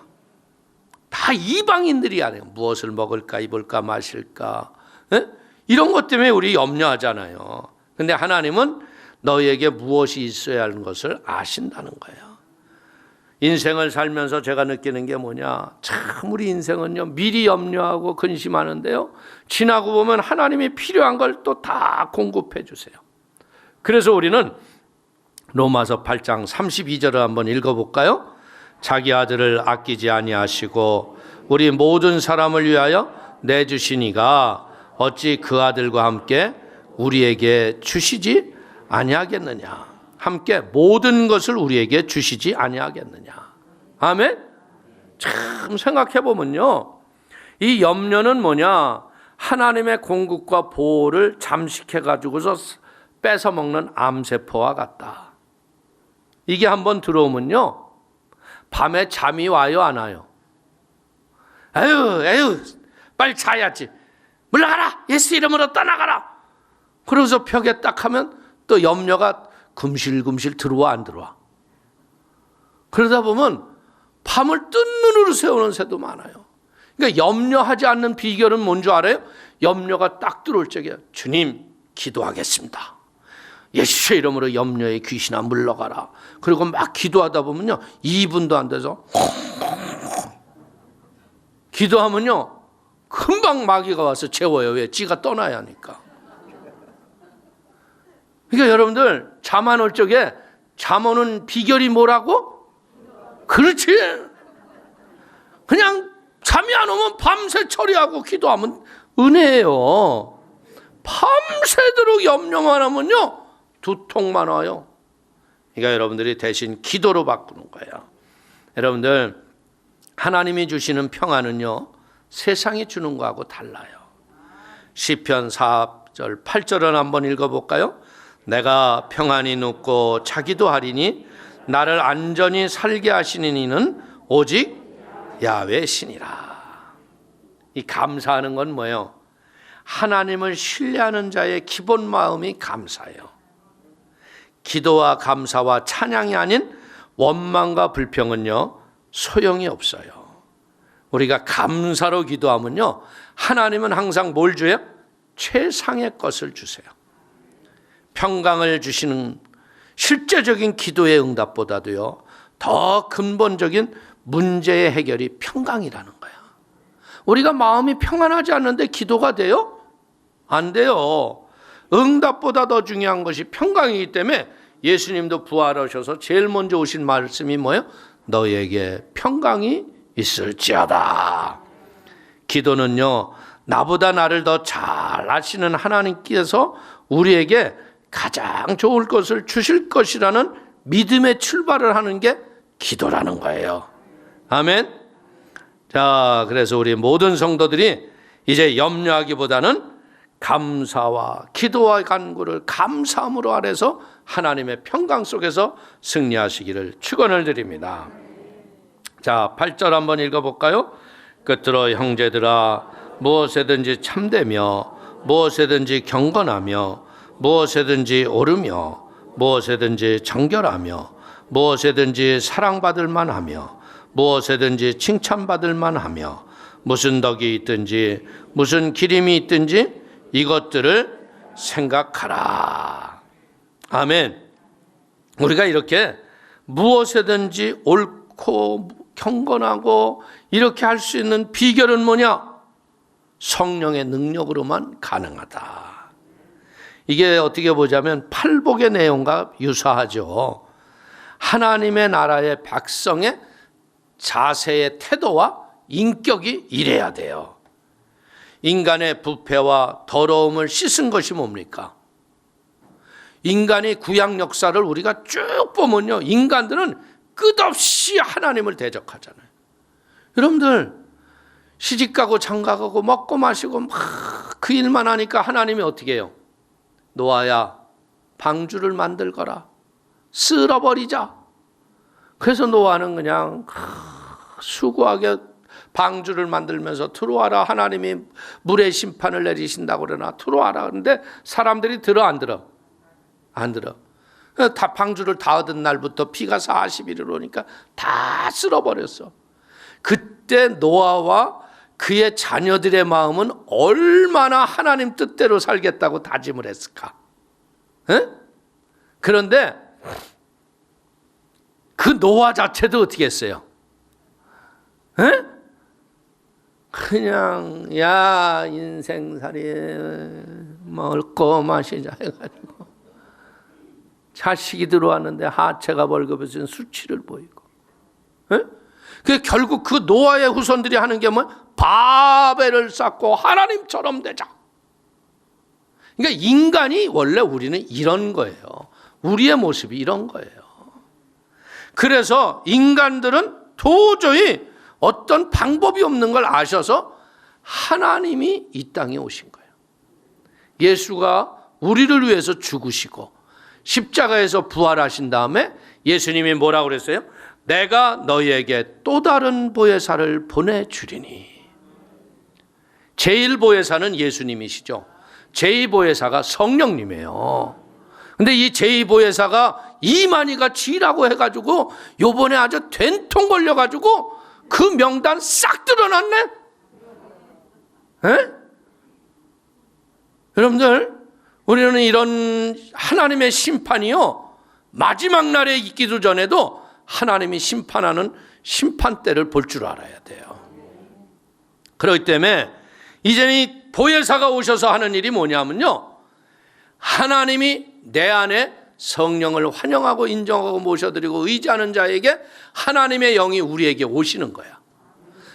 다 이방인들이 아니에요. 무엇을 먹을까, 입을까, 마실까, 에? 이런 것 때문에 우리 염려하잖아요. 근데 하나님은 너희에게 무엇이 있어야 하는 것을 아신다는 거예요. 인생을 살면서 제가 느끼는 게 뭐냐, 참 우리 인생은요, 미리 염려하고 근심하는데요, 지나고 보면 하나님이 필요한 걸 또 다 공급해 주세요. 그래서 우리는 로마서 8장 32절을 한번 읽어볼까요? 자기 아들을 아끼지 아니하시고 우리 모든 사람을 위하여 내주시니가 어찌 그 아들과 함께 우리에게 주시지 아니하겠느냐. 함께 모든 것을 우리에게 주시지 아니하겠느냐. 아멘? 참 생각해보면요, 이 염려는 뭐냐, 하나님의 공급과 보호를 잠식해가지고서 뺏어먹는 암세포와 같다. 이게 한번 들어오면요, 밤에 잠이 와요, 안 와요? 에휴, 빨리 자야지. 물러가라! 예수 이름으로 떠나가라! 그러고서 벽에 딱 하면 또 염려가 금실금실 들어와, 안 들어와? 그러다 보면 밤을 뜬 눈으로 세우는 새도 많아요. 그러니까 염려하지 않는 비결은 뭔지 알아요? 염려가 딱 들어올 적에 주님 기도하겠습니다. 예수의 이름으로 염려의 귀신아 물러가라. 그리고 막 기도하다 보면요, 2분도 안 돼서 기도하면요, 금방 마귀가 와서 재워요. 왜? 지가 떠나야 하니까. 그러니까 여러분들 잠 안 올 적에 잠 오는 비결이 뭐라고? 그렇지. 그냥 잠이 안 오면 밤새 처리하고 기도하면 은혜예요. 밤새도록 염려만 하면요, 두통만 와요. 그러니까 여러분들이 대신 기도로 바꾸는 거예요. 여러분들, 하나님이 주시는 평안은요, 세상이 주는 거하고 달라요. 시편 4절 8절을 한번 읽어볼까요? 내가 평안히 눕고 자기도 하리니 나를 안전히 살게 하시는 이는 오직 야훼 신이라. 이 감사하는 건 뭐예요? 하나님을 신뢰하는 자의 기본 마음이 감사해요. 기도와 감사와 찬양이 아닌 원망과 불평은요, 소용이 없어요. 우리가 감사로 기도하면요, 하나님은 항상 뭘 줘요? 최상의 것을 주세요. 평강을 주시는 실제적인 기도의 응답보다도요, 더 근본적인 문제의 해결이 평강이라는 거야. 우리가 마음이 평안하지 않는데 기도가 돼요? 안 돼요. 응답보다 더 중요한 것이 평강이기 때문에 예수님도 부활하셔서 제일 먼저 오신 말씀이 뭐예요? 너에게 평강이 있을지어다. 기도는요, 나보다 나를 더 잘 아시는 하나님께서 우리에게 가장 좋을 것을 주실 것이라는 믿음의 출발을 하는 게 기도라는 거예요. 아멘. 자, 그래서 우리 모든 성도들이 이제 염려하기보다는 감사와 기도와 간구를 감사함으로 아래서 하나님의 평강 속에서 승리하시기를 축원을 드립니다. 자, 8절 한번 읽어볼까요? 끝들어 형제들아, 무엇에든지 참되며 무엇에든지 경건하며 무엇에든지 옳으며 무엇에든지 정결하며 무엇에든지 사랑받을 만하며 무엇에든지 칭찬받을 만하며 무슨 덕이 있든지 무슨 기림이 있든지 이것들을 생각하라. 아멘. 우리가 이렇게 무엇에든지 옳고 경건하고 이렇게 할 수 있는 비결은 뭐냐? 성령의 능력으로만 가능하다. 이게 어떻게 보자면 팔복의 내용과 유사하죠. 하나님의 나라의 백성의 자세의 태도와 인격이 이래야 돼요. 인간의 부패와 더러움을 씻은 것이 뭡니까? 인간의 구약 역사를 우리가 쭉 보면요, 인간들은 끝없이 하나님을 대적하잖아요. 여러분들 시집가고 장가가고 먹고 마시고 막 그 일만 하니까 하나님이 어떻게 해요? 노아야, 방주를 만들거라, 쓸어버리자. 그래서 노아는 그냥 수고하게 방주를 만들면서 들어와라, 하나님이 물의 심판을 내리신다고 그러나 들어와라. 그런데 사람들이 들어 안 들어? 안 들어. 다 방주를 다 얻은 날부터 비가 40일을 오니까 다 쓸어버렸어. 그때 노아와 그의 자녀들의 마음은 얼마나 하나님 뜻대로 살겠다고 다짐을 했을까? 에? 그런데 그 노아 자체도 어떻게 했어요? 에? 그냥 야 인생살이 먹고 마시자 해가지고 자식이 들어왔는데 하체가 벌거벗은 수치를 보이고, 에? 그 결국 그 노아의 후손들이 하는 게 뭐? 바벨을 쌓고 하나님처럼 되자. 그러니까 인간이 원래 우리는 이런 거예요. 우리의 모습이 이런 거예요. 그래서 인간들은 도저히 어떤 방법이 없는 걸 아셔서 하나님이 이 땅에 오신 거예요. 예수가 우리를 위해서 죽으시고 십자가에서 부활하신 다음에 예수님이 뭐라고 그랬어요? 내가 너희에게 또 다른 보혜사를 보내주리니. 제1보혜사는 예수님이시죠. 제2보혜사가 성령님이에요. 근데 이 제2보혜사가 이만희가 지라고 해가지고 요번에 아주 된통 걸려가지고 그 명단 싹 드러났네. 에? 여러분들, 우리는 이런 하나님의 심판이요, 마지막 날에 있기도 전에도 하나님이 심판하는 심판대를 볼 줄 알아야 돼요. 그렇기 때문에 이제는 이 보혜사가 오셔서 하는 일이 뭐냐면요, 하나님이 내 안에 성령을 환영하고 인정하고 모셔드리고 의지하는 자에게 하나님의 영이 우리에게 오시는 거야.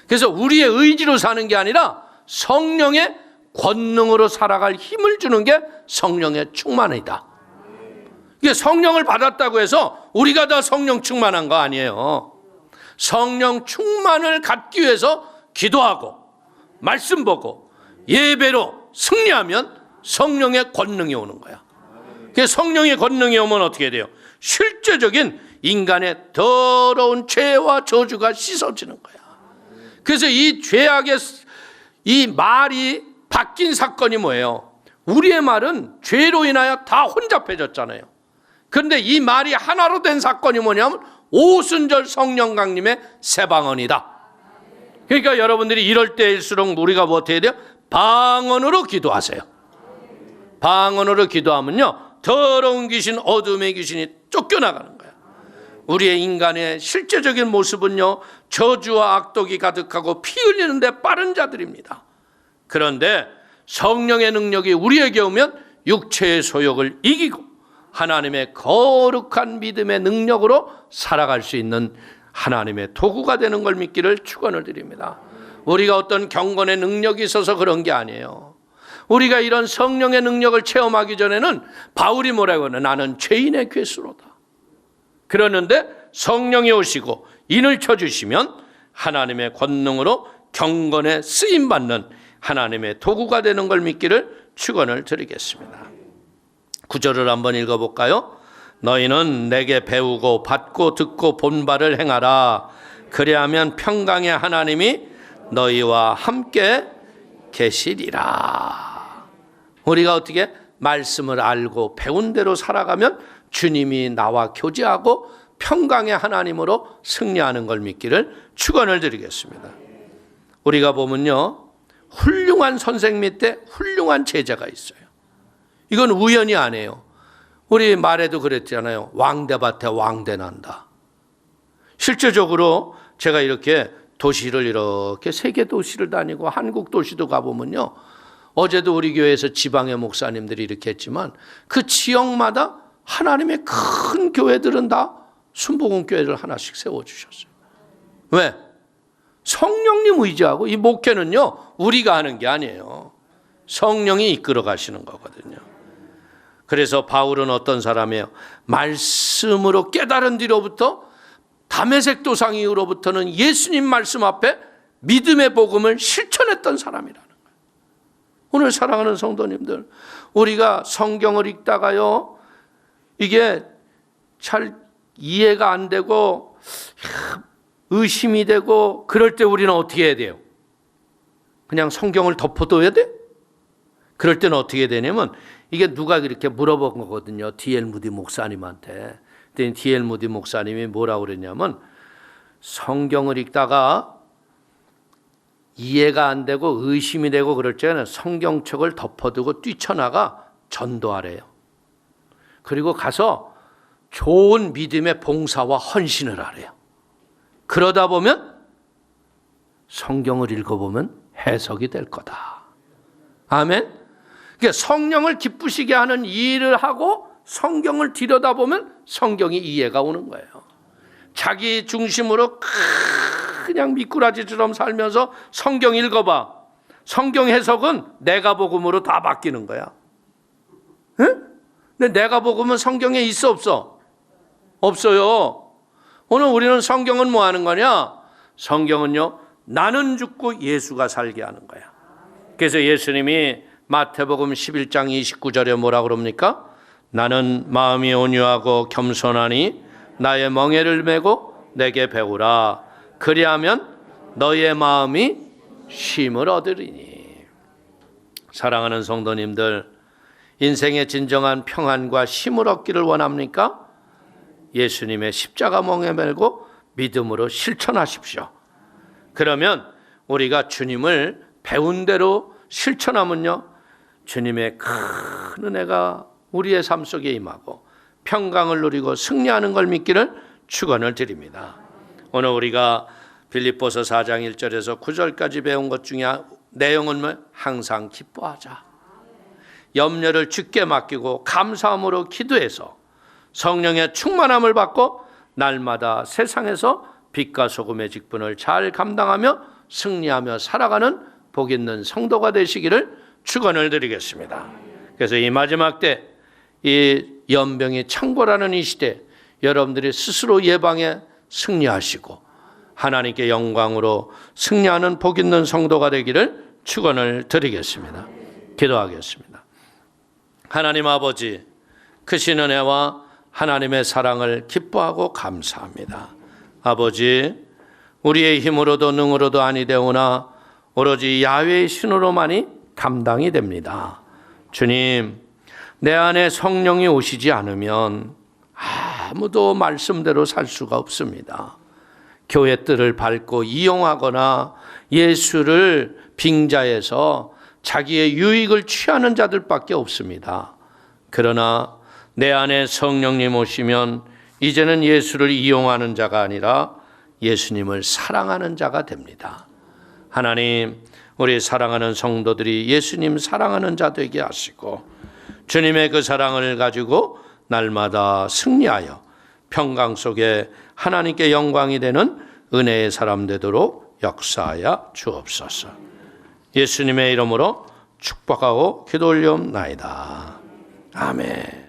그래서 우리의 의지로 사는 게 아니라 성령의 권능으로 살아갈 힘을 주는 게 성령의 충만이다. 이게 성령을 받았다고 해서 우리가 다 성령 충만한 거 아니에요. 성령 충만을 갖기 위해서 기도하고 말씀 보고 예배로 승리하면 성령의 권능이 오는 거야. 성령의 권능이 오면 어떻게 돼요? 실제적인 인간의 더러운 죄와 저주가 씻어지는 거야. 그래서 이 죄악의 이 말이 바뀐 사건이 뭐예요? 우리의 말은 죄로 인하여 다 혼잡해졌잖아요. 그런데 이 말이 하나로 된 사건이 뭐냐면 오순절 성령 강림의 새 방언이다. 그러니까 여러분들이 이럴 때일수록 우리가 뭐 어떻게 해야 돼요? 방언으로 기도하세요. 방언으로 기도하면요, 더러운 귀신, 어둠의 귀신이 쫓겨나가는 거예요. 우리의 인간의 실제적인 모습은요, 저주와 악독이 가득하고 피 흘리는데 빠른 자들입니다. 그런데 성령의 능력이 우리에게 오면 육체의 소욕을 이기고 하나님의 거룩한 믿음의 능력으로 살아갈 수 있는 하나님의 도구가 되는 걸 믿기를 축원을 드립니다. 우리가 어떤 경건의 능력이 있어서 그런 게 아니에요. 우리가 이런 성령의 능력을 체험하기 전에는 바울이 뭐라고 하냐, 나는 죄인의 괴수로다. 그러는데 성령이 오시고 인을 쳐주시면 하나님의 권능으로 경건에 쓰임받는 하나님의 도구가 되는 걸 믿기를 축원을 드리겠습니다. 9절을 한번 읽어볼까요? 너희는 내게 배우고 받고 듣고 본 바를 행하라. 그리하면 평강의 하나님이 너희와 함께 계시리라. 우리가 어떻게 말씀을 알고 배운 대로 살아가면 주님이 나와 교제하고 평강의 하나님으로 승리하는 걸 믿기를 축원을 드리겠습니다. 우리가 보면요, 훌륭한 선생 밑에 훌륭한 제자가 있어요. 이건 우연이 아니에요. 우리 말에도 그랬잖아요. 왕대밭에 왕대 난다. 실제적으로 제가 이렇게 도시를 이렇게 세계 도시를 다니고 한국 도시도 가보면요, 어제도 우리 교회에서 지방의 목사님들이 이렇게 했지만 그 지역마다 하나님의 큰 교회들은 다 순복음 교회를 하나씩 세워주셨어요. 왜? 성령님 의지하고, 이 목회는요 우리가 하는 게 아니에요. 성령이 이끌어 가시는 거거든요. 그래서 바울은 어떤 사람이에요? 말씀으로 깨달은 뒤로부터 다메섹 도상 이후로부터는 예수님 말씀 앞에 믿음의 복음을 실천했던 사람이라는 거예요. 오늘 사랑하는 성도님들, 우리가 성경을 읽다가요, 이게 잘 이해가 안 되고 의심이 되고 그럴 때 우리는 어떻게 해야 돼요? 그냥 성경을 덮어둬야 돼? 그럴 때는 어떻게 되냐면, 이게 누가 그렇게 물어본 거거든요. D.L. 무디 목사님한테. 그랬더니 D.L. 무디 목사님이 뭐라고 그랬냐면, 성경을 읽다가 이해가 안 되고 의심이 되고 그럴 때는 성경책을 덮어두고 뛰쳐나가 전도하래요. 그리고 가서 좋은 믿음의 봉사와 헌신을 하래요. 그러다 보면 성경을 읽어보면 해석이 될 거다. 아멘. 그러니까 성령을 기쁘시게 하는 일을 하고 성경을 들여다보면 성경이 이해가 오는 거예요. 자기 중심으로 그냥 미꾸라지처럼 살면서 성경 읽어봐. 성경 해석은 내가 복음으로 다 바뀌는 거야. 응? 근데 내가 복음은 성경에 있어 없어? 없어요. 오늘 우리는 성경은 뭐 하는 거냐? 성경은요, 나는 죽고 예수가 살게 하는 거야. 그래서 예수님이 마태복음 11장 29절에 뭐라 그럽니까? 나는 마음이 온유하고 겸손하니 나의 멍에를 메고 내게 배우라. 그리하면 너의 마음이 쉼을 얻으리니. 사랑하는 성도님들, 인생의 진정한 평안과 쉼을 얻기를 원합니까? 예수님의 십자가 멍에 메고 믿음으로 실천하십시오. 그러면 우리가 주님을 배운 대로 실천하면요, 주님의 큰 은혜가 우리의 삶 속에 임하고 평강을 누리고 승리하는 걸 믿기를 축원을 드립니다. 오늘 우리가 빌립보서 4장 1절에서 9절까지 배운 것 중에 내용은 뭐? 항상 기뻐하자. 염려를 주께 맡기고 감사함으로 기도해서 성령의 충만함을 받고 날마다 세상에서 빛과 소금의 직분을 잘 감당하며 승리하며 살아가는 복 있는 성도가 되시기를 축원을 드리겠습니다. 그래서 이 마지막 때, 이 연병이 창궐하는 이 시대, 여러분들이 스스로 예방에 승리하시고 하나님께 영광으로 승리하는 복 있는 성도가 되기를 축원을 드리겠습니다. 기도하겠습니다. 하나님 아버지, 크신 은혜와 하나님의 사랑을 기뻐하고 감사합니다. 아버지, 우리의 힘으로도 능으로도 아니 되오나 오로지 야훼의 신으로만이 감당이 됩니다. 주님, 내 안에 성령이 오시지 않으면 아무도 말씀대로 살 수가 없습니다. 교회 뜰을 밟고 이용하거나 예수를 빙자해서 자기의 유익을 취하는 자들밖에 없습니다. 그러나 내 안에 성령님 오시면 이제는 예수를 이용하는 자가 아니라 예수님을 사랑하는 자가 됩니다. 하나님, 우리 사랑하는 성도들이 예수님 사랑하는 자 되게 하시고 주님의 그 사랑을 가지고 날마다 승리하여 평강 속에 하나님께 영광이 되는 은혜의 사람 되도록 역사하여 주옵소서. 예수님의 이름으로 축복하고 기도 올리옵나이다. 아멘.